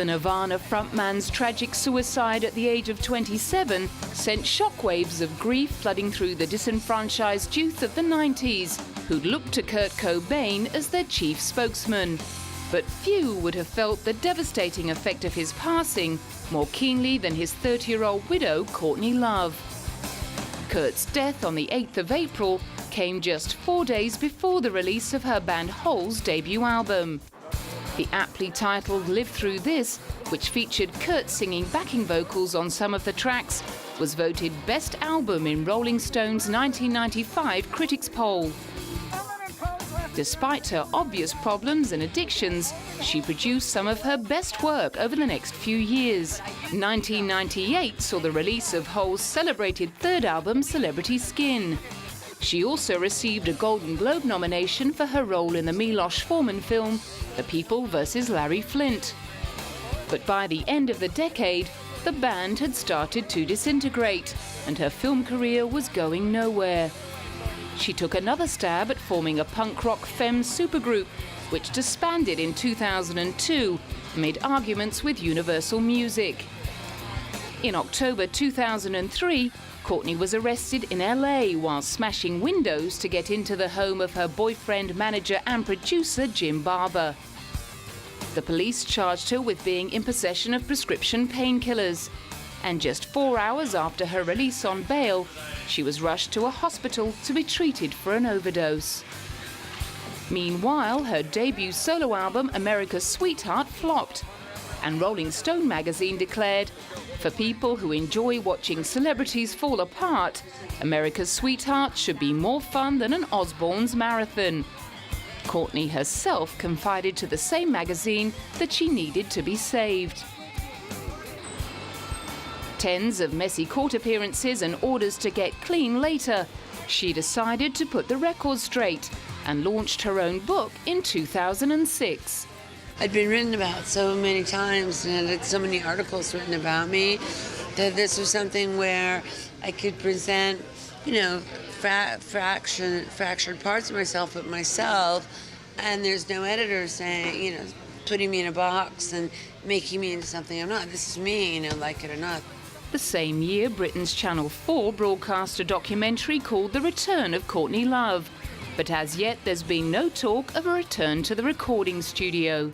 The Nirvana frontman's tragic suicide at the age of 27 sent shockwaves of grief flooding through the disenfranchised youth of the 90s, who'd looked to Kurt Cobain as their chief spokesman. But few would have felt the devastating effect of his passing more keenly than his 30-year-old widow, Courtney Love. Kurt's death on the 8th of April came just 4 days before the release of her band Hole's debut album. The aptly titled Live Through This, which featured Kurt singing backing vocals on some of the tracks, was voted Best Album in Rolling Stone's 1995 Critics Poll. Despite her obvious problems and addictions, she produced some of her best work over the next few years. 1998 saw the release of Hole's celebrated third album, Celebrity Skin. She also received a Golden Globe nomination for her role in the Milos Forman film, The People vs. Larry Flynt. But by the end of the decade, the band had started to disintegrate, and her film career was going nowhere. She took another stab at forming a punk rock femme supergroup, which disbanded in 2002 amid arguments with Universal Music. In October 2003, Courtney was arrested in LA while smashing windows to get into the home of her boyfriend, manager and producer Jim Barber. The police charged her with being in possession of prescription painkillers. And just 4 hours after her release on bail, she was rushed to a hospital to be treated for an overdose. Meanwhile, her debut solo album, America's Sweetheart, flopped. And Rolling Stone magazine declared, for people who enjoy watching celebrities fall apart, America's Sweetheart should be more fun than an Osbourne's marathon. Courtney herself confided to the same magazine that she needed to be saved. Tens of messy court appearances and orders to get clean later, she decided to put the record straight and launched her own book in 2006. I'd been written about so many times and had so many articles written about me that this was something where I could present, fractured parts of myself, but myself, and there's no editor saying, putting me in a box and making me into something I'm not. This is me, like it or not. The same year, Britain's Channel 4 broadcast a documentary called The Return of Courtney Love. But as yet, there's been no talk of a return to the recording studio.